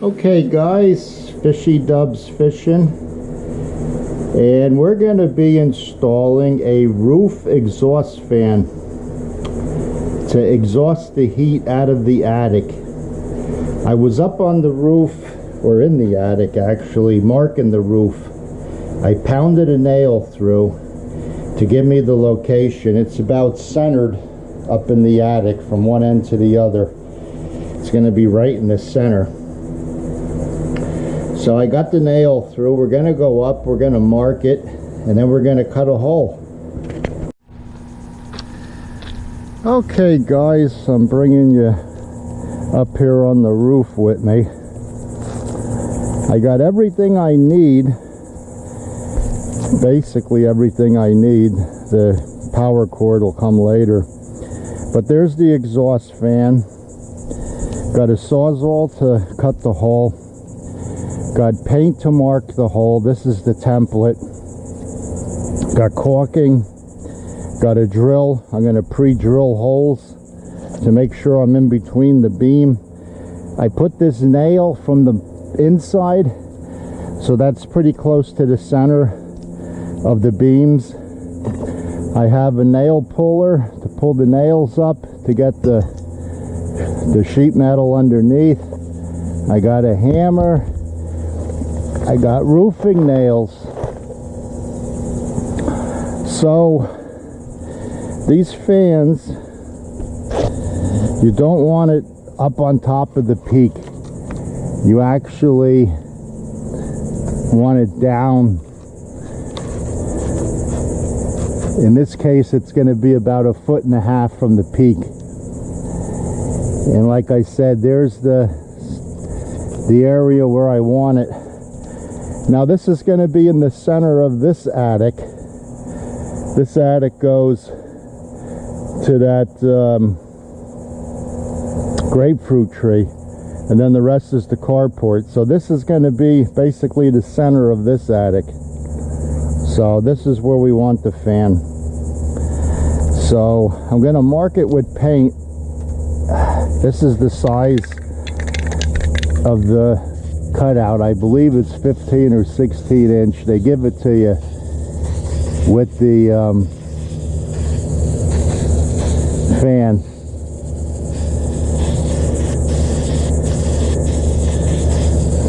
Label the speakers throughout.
Speaker 1: Okay guys, Fishy Dubs Fishing, and we're going to be installing a roof exhaust fan to exhaust the heat out of the attic. I was up on the roof, or in the attic actually, marking the roof. I pounded a nail through to give me the location. It's about centered up in the attic from one end to the other. It's going to be right in the center. So I got the nail through. We're going to go up, we're going to mark it, and then we're going to cut a hole. Okay guys, I'm bringing you up here on the roof with me. I got everything I need, basically everything I need. The power cord will come later. But there's the exhaust fan. Got a Sawzall to cut the hole. Got paint to mark the hole. This is the template. Got caulking. Got a drill. I'm going to pre-drill holes to make sure I'm in between the beam. I put this nail from the inside, so that's pretty close to the center of the beams. I have a nail puller to pull the nails up to get the sheet metal underneath. I got a hammer. I got roofing nails. So these fans, you don't want it up on top of the peak. You actually want it down. In this case, it's going to be about 1.5 feet from the peak. And like I said, there's the area where I want it. Now this is going to be in the center of this attic. This attic goes to that grapefruit tree, and then the rest is the carport. So this is going to be basically the center of this attic. So this is where we want the fan. So I'm going to mark it with paint. This is the size of the cutout. I believe it's 15 or 16 inch. They give it to you with the fan.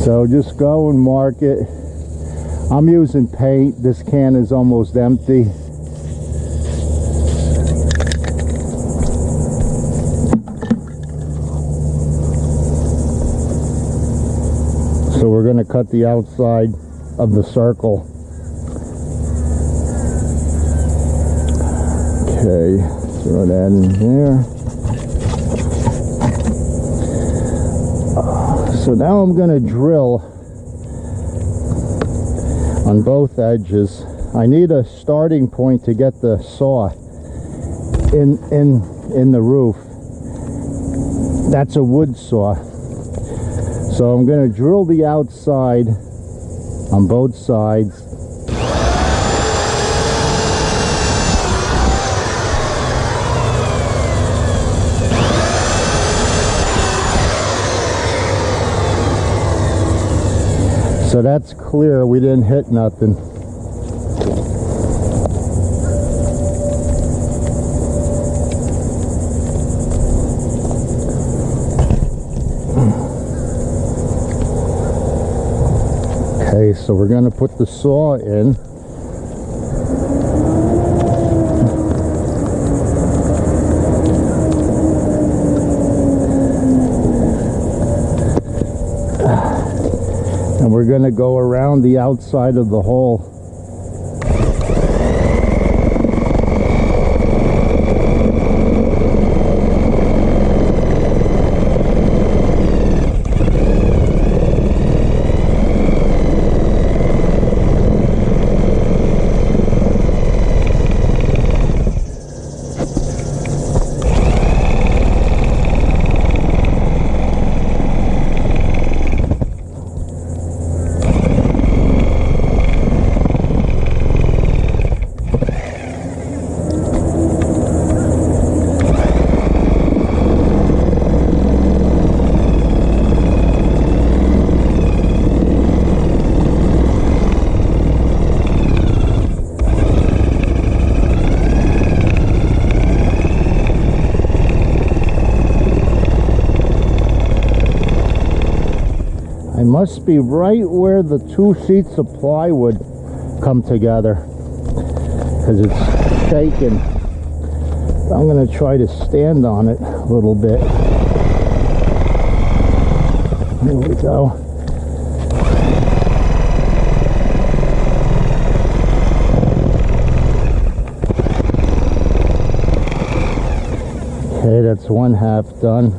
Speaker 1: So just go and mark it. I'm using paint. This can is almost empty. So we're going to cut the outside of the circle. Okay, throw that in here. So now I'm going to drill on both edges. I need a starting point to get the saw in the roof. That's a wood saw. So I'm going to drill the outside on both sides. So that's clear, we didn't hit nothing. Okay, so we're going to put the saw in. And we're going to go around the outside of the hole. must be right where the 2 sheets of plywood come together, because it's shaking. I'm going to try to stand on it a little bit. Here we go. Okay, that's 1/2 done.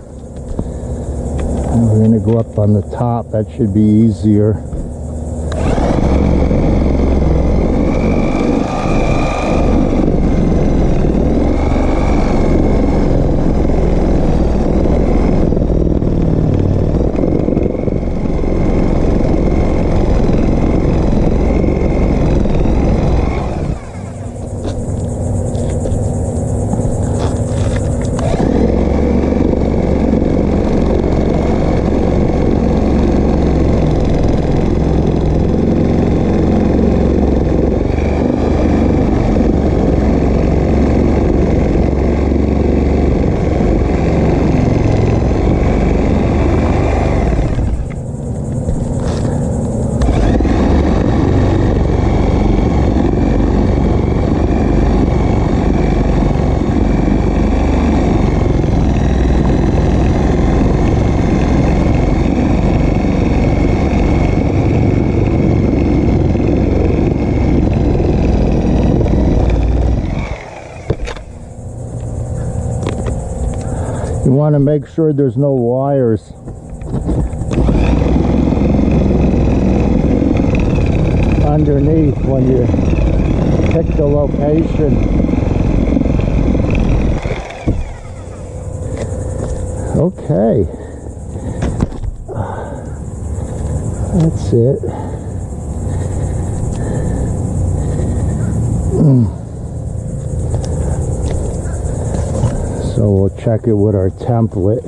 Speaker 1: And we're going to go up on the top. That should be easier. You want to make sure there's no wires. Underneath when you pick the location. Okay. That's it. So we'll check it with our template.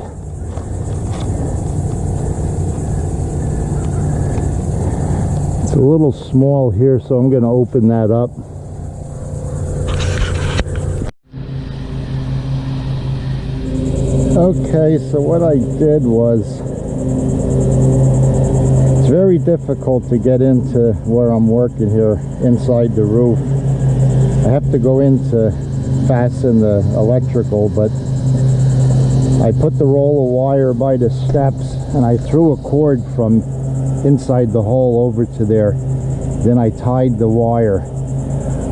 Speaker 1: It's a little small here, so I'm going to open that up. Okay, so what I did was, it's very difficult to get into where I'm working here inside the roof. I have to go in to fasten the electrical, but I put the roll of wire by the steps and I threw a cord from inside the hole over to there. Then I tied the wire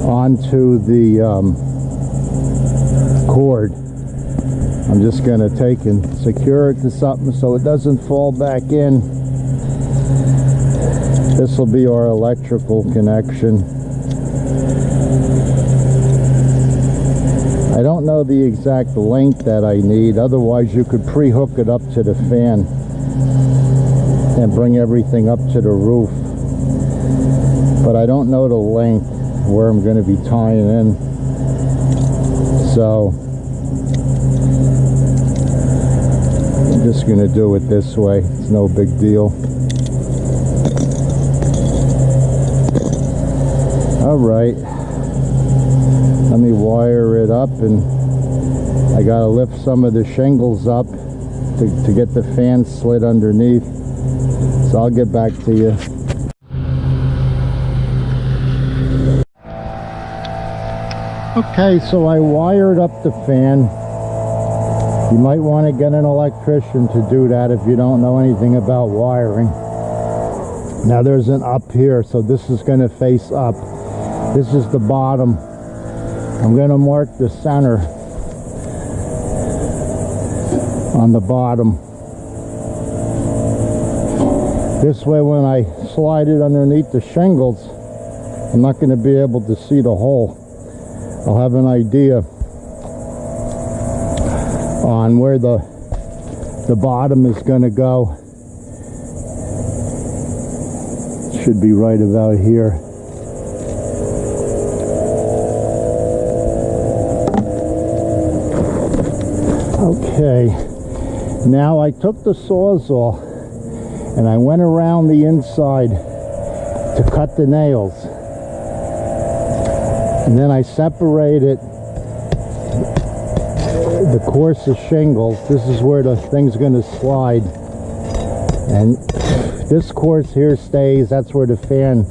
Speaker 1: onto the cord. I'm just going to take and secure it to something so it doesn't fall back in. This will be our electrical connection. I don't know the exact length that I need, otherwise you could pre-hook it up to the fan and bring everything up to the roof. But I don't know the length where I'm going to be tying in. So I'm just going to do it this way. It's no big deal. Alright. Let me wire it up, and I gotta lift some of the shingles up to get the fan slid underneath. So I'll get back to you. Okay, so I wired up the fan. You might want to get an electrician to do that if you don't know anything about wiring. Now there's an up here, so this is going to face up. This is the bottom. I'm going to mark the center on the bottom. This way when I slide it underneath the shingles, I'm not going to be able to see the hole. I'll have an idea on where the bottom is going to go. It should be right about here. Okay, now I took the Sawzall and I went around the inside to cut the nails, and then I separated the course of shingles. This is where the thing's going to slide. And this course here stays. That's where the fan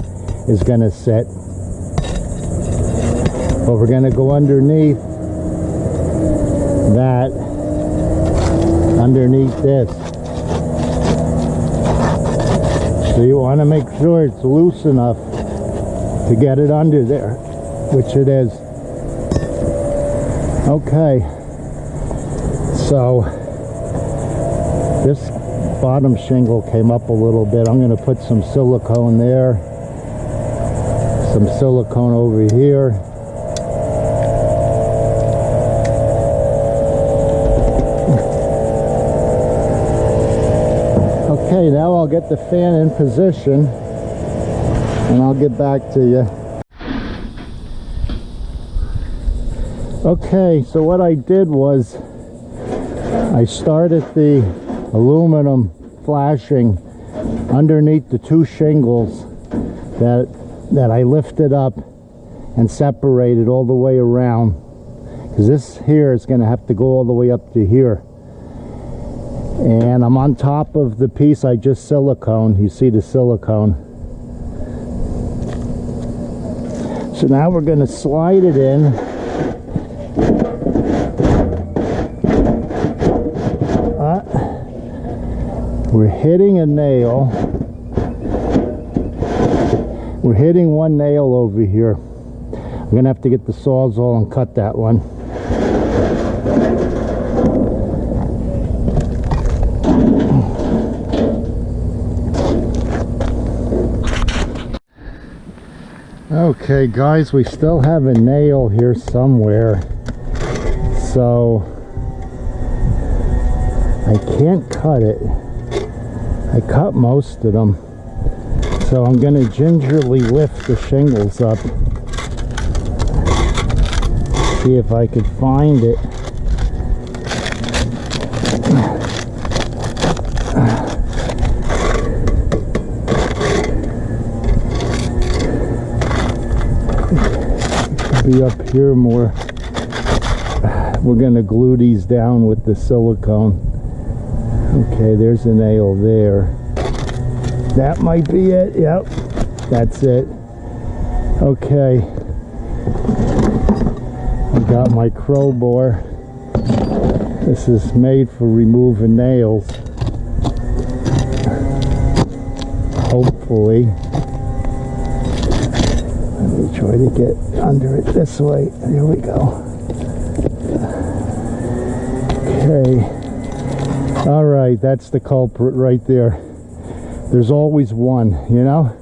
Speaker 1: is going to sit. But we're going to go underneath that, underneath this. So you want to make sure it's loose enough to get it under there, which it is. Okay, so this bottom shingle came up a little bit. I'm going to put some silicone there, some silicone over here. Okay, now I'll get the fan in position and I'll get back to you. Okay, so what I did was I started the aluminum flashing underneath the two shingles that I lifted up and separated all the way around, because this here is going to have to go all the way up to here. And I'm on top of the piece I just siliconed. You see the silicone. So now we're going to slide it in. We're hitting a nail. We're hitting one nail over here. I'm going to have to get the Sawzall and cut that one. Okay guys, we still have a nail here somewhere, so I can't cut it. I cut most of them, so I'm going to gingerly lift the shingles up, see if I could find it. Be up here more. We're going to glue these down with the silicone. Okay, there's a nail there. That might be it. Yep, that's it. Okay, I got my crowbar. This is made for removing nails, hopefully. Let me try to get under it this way. There we go. Okay. All right, that's the culprit right there. There's always one, you know?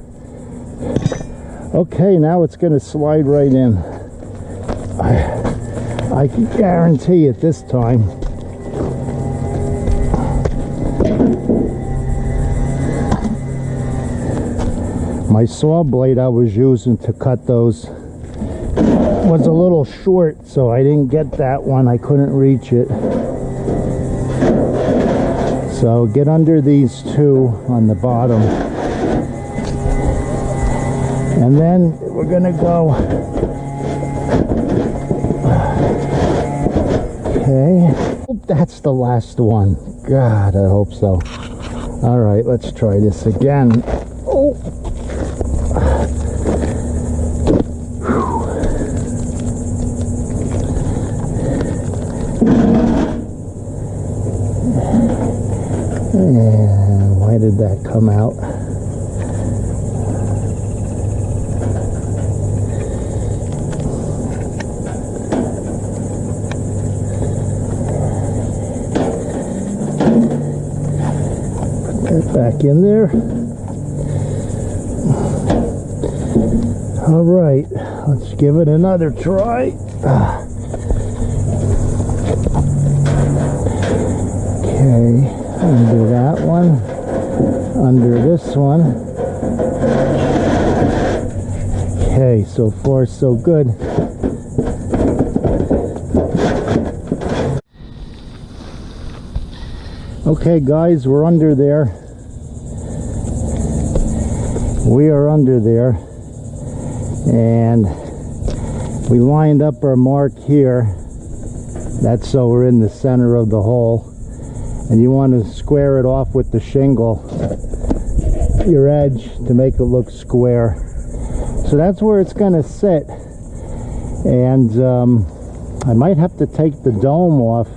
Speaker 1: Okay, now it's going to slide right in. I can guarantee it this time. My saw blade I was using to cut those was a little short, so I didn't get that one. I couldn't reach it. So get under these two on the bottom. And then we're going to go. Okay. Hope that's the last one. God, I hope so. All right, let's try this again. Oh. And why did that come out? Put that back in there. All right, let's give it another try. Okay. Under that one, under this one. Okay, so far so good. Okay guys, we're under there. We are under there. And we lined up our mark here. That's so we're in the center of the hole. and you want to square it off with the shingle, your edge, to make it look square. So that's where it's going to sit. And I might have to take the dome off,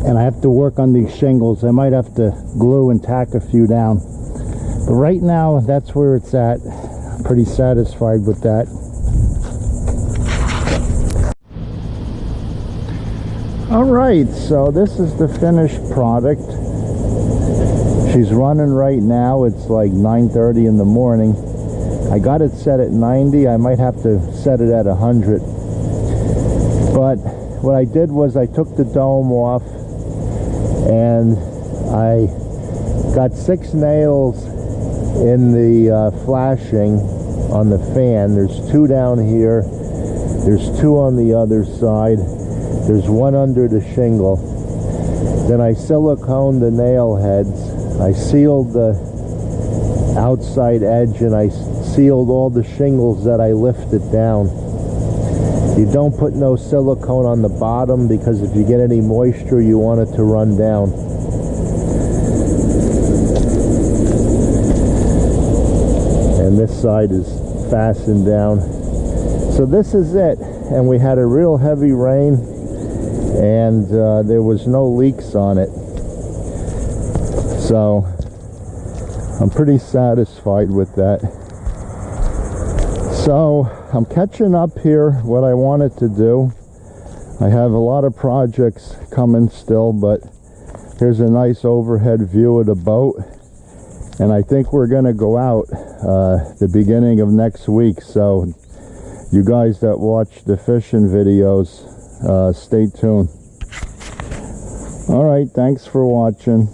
Speaker 1: and I have to work on these shingles. I might have to glue and tack a few down. But right now, that's where it's at. I'm pretty satisfied with that. Alright, so this is the finished product. She's running right now. It's like 9:30 in the morning. I got it set at 90. I might have to set it at 100. But what I did was I took the dome off, and I got 6 nails in the flashing on the fan. There's 2 down here. There's 2 on the other side. There's 1 under the shingle. Then I siliconed the nail heads. I sealed the outside edge, and I sealed all the shingles that I lifted down. You don't put no silicone on the bottom, because if you get any moisture, you want it to run down. And this side is fastened down. So this is it. And we had a real heavy rain, and there was no leaks on it. So I'm pretty satisfied with that. So I'm catching up here what I wanted to do. I have a lot of projects coming still, but here's a nice overhead view of the boat, and I think we're going to go out the beginning of next week. So you guys that watch the fishing videos, stay tuned. All right, thanks for watching.